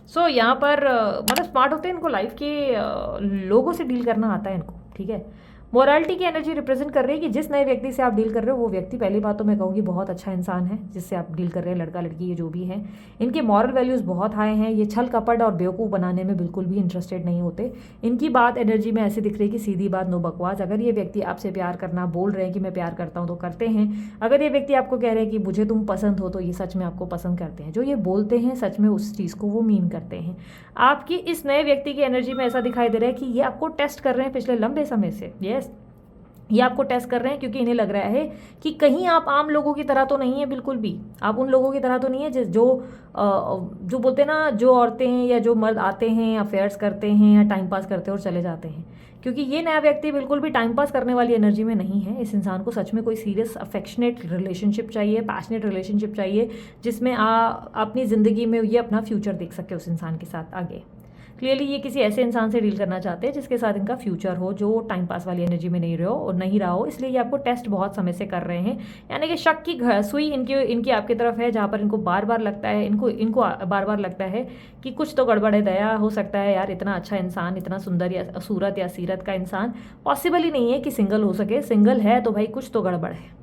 सो यहाँ पर मतलब स्मार्ट होते हैं, इनको लाइफ के लोगों से डील करना आता है इनको, ठीक है। मोरालिटी की एनर्जी रिप्रेजेंट कर रही है कि जिस नए व्यक्ति से आप डील कर रहे हो वो व्यक्ति, पहली बात तो मैं कहूँगी बहुत अच्छा इंसान है जिससे आप डील कर रहे हैं, लड़का लड़की ये जो भी हैं, इनके मॉरल वैल्यूज़ बहुत हाई हैं। ये छल कपट और बेवकूफ़ बनाने में बिल्कुल भी इंटरेस्टेड नहीं होते। इनकी बात एनर्जी में ऐसी दिख रही है कि सीधी बात, नो बकवास। अगर ये व्यक्ति आपसे प्यार करना बोल रहे हैं कि मैं प्यार करता हूँ तो करते हैं। अगर ये व्यक्ति आपको कह रहे हैं कि मुझे तुम पसंद हो तो ये सच में आपको पसंद करते हैं। जो ये बोलते हैं सच में उस चीज़ को वो मीन करते हैं। आपकी इस नए व्यक्ति की एनर्जी में ऐसा दिखाई दे रहा है कि ये आपको टेस्ट कर रहे हैं पिछले लंबे समय से। यस, ये आपको टेस्ट कर रहे हैं क्योंकि इन्हें लग रहा है कि कहीं आप आम लोगों की तरह तो नहीं है, बिल्कुल भी आप उन लोगों की तरह तो नहीं है जो बोलते हैं ना, जो औरतें हैं या जो मर्द आते हैं, अफेयर्स करते हैं या टाइम पास करते हैं और चले जाते हैं। क्योंकि ये नया व्यक्ति बिल्कुल भी टाइम पास करने वाली एनर्जी में नहीं है। इस इंसान को सच में कोई सीरियस अफेक्शनेट रिलेशनशिप चाहिए, पैशनेट रिलेशनशिप चाहिए, जिसमें अपनी ज़िंदगी में ये अपना फ्यूचर देख सके उस इंसान के साथ आगे। क्लियरली ये किसी ऐसे इंसान से डील करना चाहते हैं जिसके साथ इनका फ्यूचर हो, जो टाइम पास वाली एनर्जी में नहीं रहा हो। इसलिए ये आपको टेस्ट बहुत समय से कर रहे हैं। यानी कि शक की सुई इनकी आपकी तरफ है, जहाँ पर इनको बार बार लगता है, इनको बार बार लगता है कि कुछ तो गड़बड़ है। दया हो सकता है यार, इतना अच्छा इंसान, इतना सुंदर या सूरत या सीरत का इंसान पॉसिबल ही नहीं है कि सिंगल हो सके। सिंगल है तो भाई कुछ तो गड़बड़ है।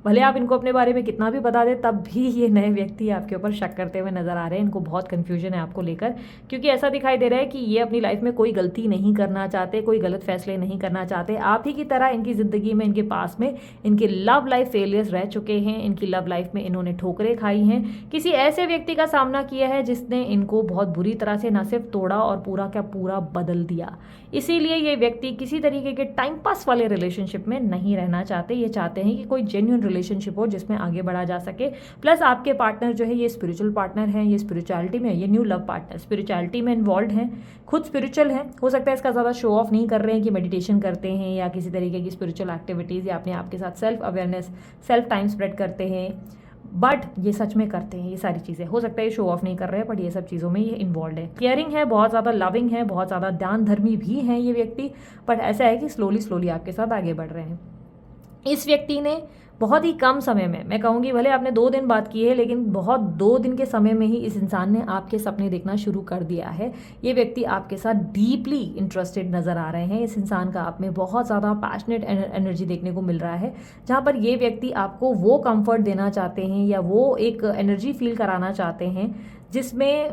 भले आप इनको अपने बारे में कितना भी बता दें, तब भी ये नए व्यक्ति आपके ऊपर शक करते हुए नजर आ रहे हैं। इनको बहुत कन्फ्यूजन है आपको लेकर, क्योंकि ऐसा दिखाई दे रहा है कि ये अपनी लाइफ में कोई गलती नहीं करना चाहते, कोई गलत फैसले नहीं करना चाहते। आप ही की तरह इनकी ज़िंदगी में, इनके पास में इनकी लव लाइफ फेलियर्स रह चुके हैं। इनकी लव लाइफ में इन्होंने ठोकरें खाई हैं, किसी ऐसे व्यक्ति का सामना किया है जिसने इनको बहुत बुरी तरह से न सिर्फ तोड़ा और पूरा का पूरा बदल दिया। इसीलिए ये व्यक्ति किसी तरीके के टाइम पास वाले रिलेशनशिप में नहीं रहना चाहते। ये चाहते हैं कि कोई जेन्युइन रिलेशनशिप हो जिसमें आगे बढ़ा जा सके। प्लस आपके पार्टनर जो है ये स्पिरिचुअल पार्टनर है, ये स्पिरिचुअलिटी में, ये न्यू लव पार्टनर स्पिरिचुअलिटी में इन्वॉल्व हैं, खुद स्पिरिचुअल हैं। हो सकता है इसका ज़्यादा शो ऑफ नहीं कर रहे हैं कि मेडिटेशन करते हैं या किसी तरीके की स्पिरिचुअल एक्टिविटीज़ या अपने आप के साथ self awareness, self time spread करते हैं, बट ये सच में करते हैं ये सारी चीज़ें। हो सकता है ये शो ऑफ नहीं कर रहे हैं, बट ये सब चीज़ों में ये इन्वॉल्व है। केयरिंग है, बहुत ज़्यादा लविंग है, बहुत ज़्यादा ध्यान धर्मी भी हैं ये व्यक्ति, बट ऐसा है कि स्लोली आपके साथ आगे बढ़ रहे हैं। इस व्यक्ति ने बहुत ही कम समय में, मैं कहूँगी भले आपने 2 दिन बात की है, लेकिन बहुत 2 दिन के समय में ही इस इंसान ने आपके सपने देखना शुरू कर दिया है। ये व्यक्ति आपके साथ डीपली इंटरेस्टेड नज़र आ रहे हैं। इस इंसान का आप में बहुत ज़्यादा पैशनेट एनर्जी देखने को मिल रहा है, जहाँ पर ये व्यक्ति आपको वो कंफर्ट देना चाहते हैं या वो एक एनर्जी फील कराना चाहते हैं जिसमें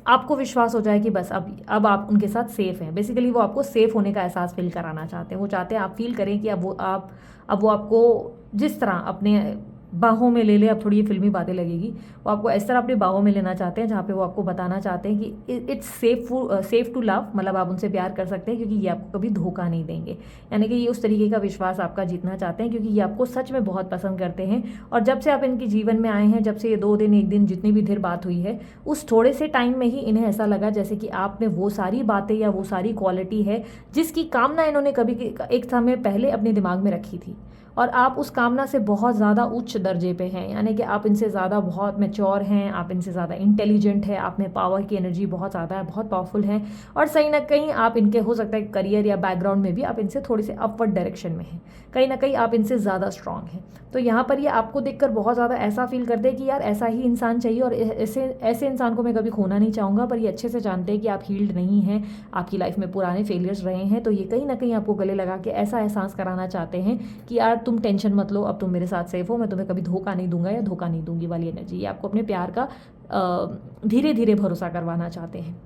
आपको विश्वास हो जाए कि बस अब आप उनके साथ सेफ़ हैं। बेसिकली वो आपको सेफ़ होने का एहसास फील कराना चाहते हैं। वो चाहते हैं आप फील करें कि अब वो आपको जिस तरह अपने बाहों में ले ले, अब थोड़ी ये फिल्मी बातें लगेगी, वो आपको इस तरह अपनी बाहों में लेना चाहते हैं जहाँ पे वो आपको बताना चाहते हैं कि इट्स सेफ टू लव, मतलब आप उनसे प्यार कर सकते हैं क्योंकि ये आपको कभी धोखा नहीं देंगे। यानी कि ये उस तरीके का विश्वास आपका जीतना चाहते हैं क्योंकि ये आपको सच में बहुत पसंद करते हैं। और जब से आप इनके जीवन में आए हैं, जब से ये 2 दिन 1 दिन जितनी भी देर बात हुई है, उस थोड़े से टाइम में ही इन्हें ऐसा लगा जैसे कि आप में वो सारी बातें या वो सारी क्वालिटी है जिसकी कामना इन्होंने कभी एक समय पहले अपने दिमाग में रखी थी, और आप उस कामना से बहुत ज़्यादा उच्च दर्जे पे हैं। यानी कि आप इनसे ज़्यादा बहुत मैच्योर हैं, आप इनसे ज़्यादा इंटेलिजेंट है, आप में पावर की एनर्जी बहुत ज़्यादा है, बहुत पावरफुल हैं, और सही ना कहीं आप इनके हो सकता है करियर या बैकग्राउंड में भी आप इनसे थोड़ी से अपवर्ड डायरेक्शन में हैं, कहीं ना कहीं आप इनसे ज़्यादा स्ट्रांग हैं। तो यहाँ पर ये आपको देखकर बहुत ज़्यादा ऐसा फील करते हैं कि यार ऐसा ही इंसान चाहिए और ऐसे इंसान को मैं कभी खोना नहीं चाहूँगा। पर ये अच्छे से जानते हैं कि आप हील्ड नहीं हैं, आपकी लाइफ में पुराने फेलियर्स रहे हैं, तो ये कहीं ना कहीं आपको गले लगा के ऐसा एहसास कराना चाहते हैं कि यार तुम टेंशन मत लो, अब तुम मेरे साथ सेफ हो, मैं तुम्हें कभी धोखा नहीं दूंगा या धोखा नहीं दूंगी वाली एनर्जी। ये आपको अपने प्यार का धीरे धीरे भरोसा करवाना चाहते हैं।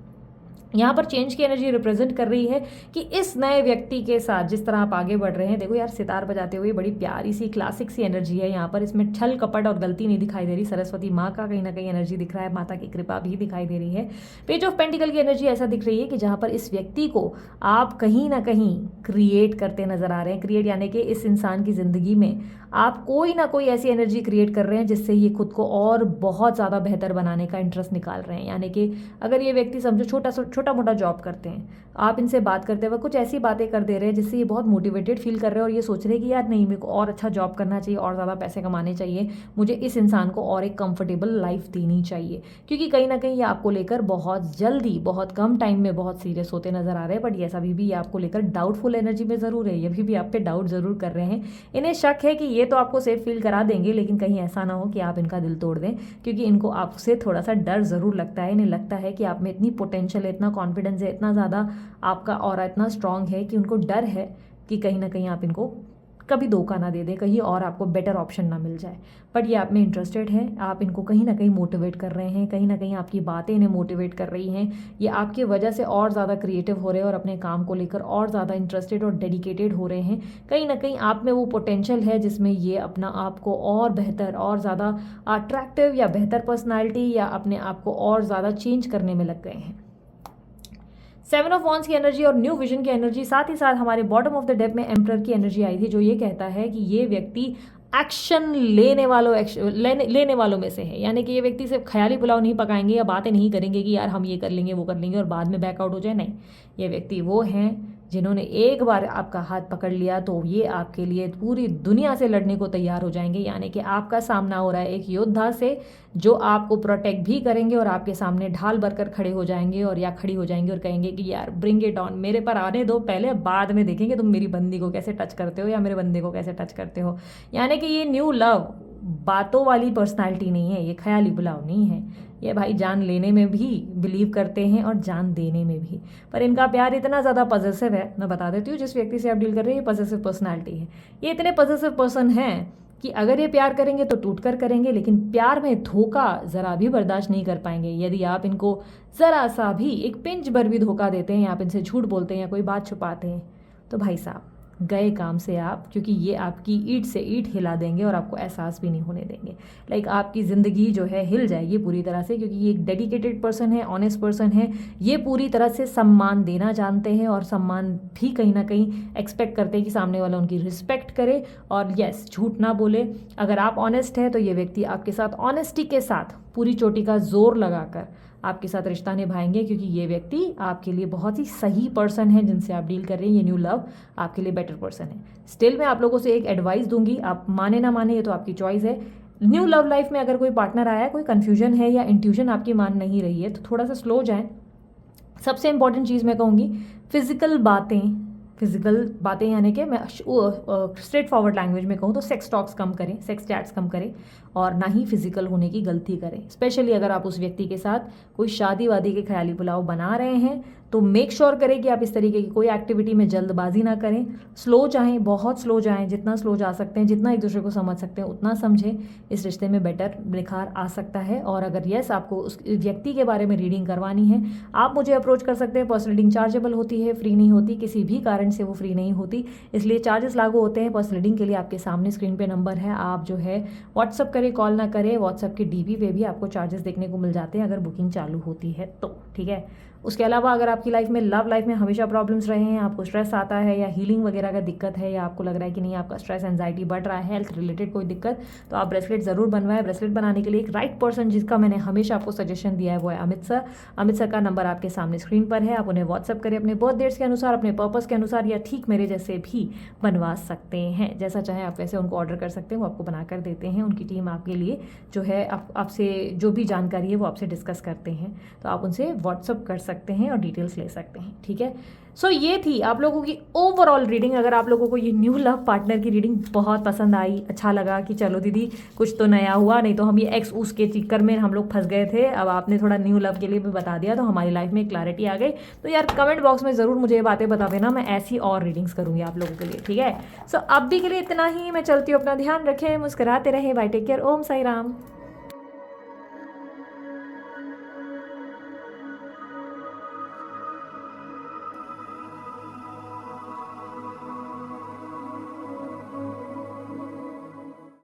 यहाँ पर चेंज की एनर्जी रिप्रेजेंट कर रही है कि इस नए व्यक्ति के साथ जिस तरह आप आगे बढ़ रहे हैं, देखो यार सितार बजाते हुए बड़ी प्यारी सी क्लासिक सी एनर्जी है यहाँ पर। इसमें छल कपट और गलती नहीं दिखाई दे रही, सरस्वती माँ का कहीं ना कहीं एनर्जी दिख रहा है, माता की कृपा भी दिखाई दे रही है। पेज ऑफ पेंटिकल की एनर्जी ऐसा दिख रही है कि जहाँ पर इस व्यक्ति को आप कहीं ना कहीं क्रिएट करते नजर आ रहे हैं। क्रिएट यानी कि इस इंसान की ज़िंदगी में आप कोई ना कोई ऐसी एनर्जी क्रिएट कर रहे हैं जिससे ये खुद को और बहुत ज़्यादा बेहतर बनाने का इंटरेस्ट निकाल रहे हैं। यानी कि अगर ये व्यक्ति समझो छोटा मोटा जॉब करते हैं, आप इनसे बात करते हुए कुछ ऐसी बातें कर दे रहे हैं जिससे ये बहुत मोटिवेटेड फील कर रहे हैं और ये सोच रहे हैं कि यार नहीं, मेरे को और अच्छा जॉब करना चाहिए और ज़्यादा पैसे कमाने चाहिए, मुझे इस इंसान को और एक कंफर्टेबल लाइफ देनी चाहिए। क्योंकि कहीं ना कहीं ये आपको लेकर बहुत जल्दी, बहुत कम टाइम में बहुत सीरियस होते नजर आ रहे हैं। बट ये अभी भी ये आपको लेकर डाउटफुल एनर्जी में ज़रूर है, ये भी आप पे डाउट ज़रूर कर रहे हैं। इन्हें शक है कि ये तो आपको सेफ फील करा देंगे, लेकिन कहीं ऐसा ना हो कि आप इनका दिल तोड़ दें, क्योंकि इनको आपसे थोड़ा सा डर ज़रूर लगता है। इन्हें लगता है कि आप में इतनी पोटेंशियल है, इतना कॉन्फिडेंस है, इतना ज़्यादा आपका ऑरा इतना स्ट्रांग है कि उनको डर है कि कहीं ना कहीं आप इनको कभी धोखा ना दे दें, कहीं और आपको बेटर ऑप्शन ना मिल जाए। बट ये आप में इंटरेस्टेड हैं, आप इनको कहीं ना कहीं मोटिवेट कर रहे हैं, कहीं ना कहीं आपकी बातें इन्हें मोटिवेट कर रही हैं। ये आपकी वजह से और ज़्यादा क्रिएटिव हो रहे हैं और अपने काम को लेकर और ज़्यादा इंटरेस्टेड और डेडिकेटेड हो रहे हैं। कहीं ना कहीं आप में वो पोटेंशियल है जिसमें ये अपना आप को और बेहतर और ज़्यादा अट्रैक्टिव या बेहतर पर्सनैलिटी या अपने आप को और ज़्यादा चेंज करने में लग गए हैं। 7 ऑफ वॉन्ड्स की एनर्जी और न्यू विजन की एनर्जी, साथ ही साथ हमारे बॉटम ऑफ द डेक में एम्परर की एनर्जी आई थी, जो ये कहता है कि ये व्यक्ति एक्शन लेने वालों में से है। यानी कि ये व्यक्ति सिर्फ ख्याली पुलाव नहीं पकाएंगे या बातें नहीं करेंगे कि यार हम ये कर लेंगे वो कर लेंगे और बाद में बैकआउट हो जाए। नहीं, ये व्यक्ति वो हैं जिन्होंने एक बार आपका हाथ पकड़ लिया तो ये आपके लिए पूरी दुनिया से लड़ने को तैयार हो जाएंगे। यानी कि आपका सामना हो रहा है एक योद्धा से जो आपको प्रोटेक्ट भी करेंगे और आपके सामने ढाल भरकर खड़े हो जाएंगे और या खड़ी हो जाएंगे और कहेंगे कि यार ब्रिंग इट ऑन, मेरे पर आने दो पहले, बाद में देखेंगे तुम मेरी बंदी को कैसे टच करते हो या मेरे बंदे को कैसे टच करते हो। यानी कि ये न्यू लव बातों वाली पर्सनालिटी नहीं है, ये ख्याली बुलाव नहीं है। ये भाई जान लेने में भी बिलीव करते हैं और जान देने में भी। पर इनका प्यार इतना ज़्यादा पॉजिटिव है, मैं बता देती हूँ जिस व्यक्ति से आप डील कर रहे हैं ये पॉजिटिव पर्सनालिटी है। ये इतने पॉजिटिव पर्सन हैं कि अगर ये प्यार करेंगे तो टूट कर करेंगे, लेकिन प्यार में धोखा ज़रा भी बर्दाश्त नहीं कर पाएंगे। यदि आप इनको ज़रा सा भी एक पिंच भर भी धोखा देते हैं या आप इनसे झूठ बोलते हैं या कोई बात छुपाते हैं तो भाई साहब गए काम से आप, क्योंकि ये आपकी ईंट से ईंट हिला देंगे और आपको एहसास भी नहीं होने देंगे। लाइक आपकी ज़िंदगी जो है हिल जाएगी पूरी तरह से, क्योंकि ये एक डेडिकेटेड पर्सन है, ऑनेस्ट पर्सन है। ये पूरी तरह से सम्मान देना जानते हैं और सम्मान भी कहीं ना कहीं एक्सपेक्ट करते हैं कि सामने वाला उनकी रिस्पेक्ट करे और यस झूठ ना बोले। अगर आप ऑनेस्ट है तो ये व्यक्ति आपके साथ ऑनेस्टी के साथ पूरी चोटी का जोर लगाकर आपके साथ रिश्ता निभाएंगे, क्योंकि ये व्यक्ति आपके लिए बहुत ही सही पर्सन है जिनसे आप डील कर रहे हैं। ये न्यू लव आपके लिए बेटर पर्सन है। स्टिल मैं आप लोगों से एक एडवाइस दूंगी, आप माने ना माने ये तो आपकी चॉइस है। न्यू लव लाइफ में अगर कोई पार्टनर आया है, कोई कन्फ्यूजन है या इंट्यूशन आपकी मान नहीं रही है तो थोड़ा सा स्लो जाएं। सबसे इंपॉर्टेंट चीज़ मैं कहूँगी फिजिकल बातें यानी कि मैं स्ट्रेट फॉरवर्ड लैंग्वेज में कहूँ तो सेक्स टॉक्स कम करें, सेक्स चैट्स कम करें और ना ही फिजिकल होने की गलती करें। स्पेशली अगर आप उस व्यक्ति के साथ कोई शादी वादी के ख्याली पुलाव बना रहे हैं तो मेक श्योर करें कि आप इस तरीके की कोई एक्टिविटी में जल्दबाजी ना करें। स्लो जाएं, बहुत स्लो जाएं, जितना स्लो जा सकते हैं, जितना एक दूसरे को समझ सकते हैं उतना समझें। इस रिश्ते में बेटर निखार आ सकता है। और अगर यस आपको उस व्यक्ति के बारे में रीडिंग करवानी है आप मुझे अप्रोच कर सकते हैं। पर्सनल रीडिंग चार्जेबल होती है, फ्री नहीं होती, किसी भी कारण से वो फ्री नहीं होती, इसलिए चार्जेस लागू होते हैं। पर्सनल रीडिंग के लिए आपके सामने स्क्रीन पे नंबर है, आप जो है व्हाट्सअप करें, कॉल ना करें। व्हाट्सअप के डीपी पे भी आपको चार्जेस देखने को मिल जाते हैं अगर बुकिंग चालू होती है तो, ठीक है। उसके अलावा अगर आपकी लाइफ में लव लाइफ में हमेशा प्रॉब्लम्स रहे हैं, आपको स्ट्रेस आता है या हीलिंग वगैरह का दिक्कत है, या आपको लग रहा है कि नहीं आपका स्ट्रेस एंजाइटी बढ़ रहा है, हेल्थ रिलेटेड कोई दिक्कत, तो आप ब्रेसलेट ज़रूर बनवाएं। ब्रेसलेट बनाने के लिए एक राइट पर्सन जिसका मैंने हमेशा आपको सजेशन दिया है वो है अमित सर। अमित सर का नंबर आपके सामने स्क्रीन पर है, आप उन्हें व्हाट्सअप करें, अपने बर्थ डेट्स के अनुसार, अपने पर्पस के अनुसार, या ठीक मेरे जैसे भी बनवा सकते हैं। जैसा चाहे आप वैसे उनको ऑर्डर कर सकते हैं, वो आपको बना कर देते हैं। उनकी टीम आपके लिए जो है आपसे जो भी जानकारी है वो आपसे डिस्कस करते हैं, तो आप उनसे व्हाट्सअप कर सकते हैं और डिटेल्स ले सकते हैं, ठीक है। सो ये थी आप लोगों की ओवरऑल रीडिंग। अगर आप लोगों को ये न्यू लव पार्टनर की रीडिंग बहुत पसंद आई, अच्छा लगा कि चलो दीदी कुछ तो नया हुआ, नहीं तो हम ये एक्स उस के चक्कर में हम लोग फंस गए थे, अब आपने थोड़ा न्यू लव के लिए भी बता दिया तो हमारी लाइफ में क्लैरिटी आ गई। तो यार कमेंट बॉक्स में ज़रूर मुझे ये बातें बता देना, मैं ऐसी और रीडिंग्स करूँगी आप लोगों के लिए, ठीक है। सो अब भी के लिए इतना ही, मैं चलती हूँ, अपना ध्यान रखें, मुस्कुराते रहें, बाय, टेक केयर, ओम साई राम।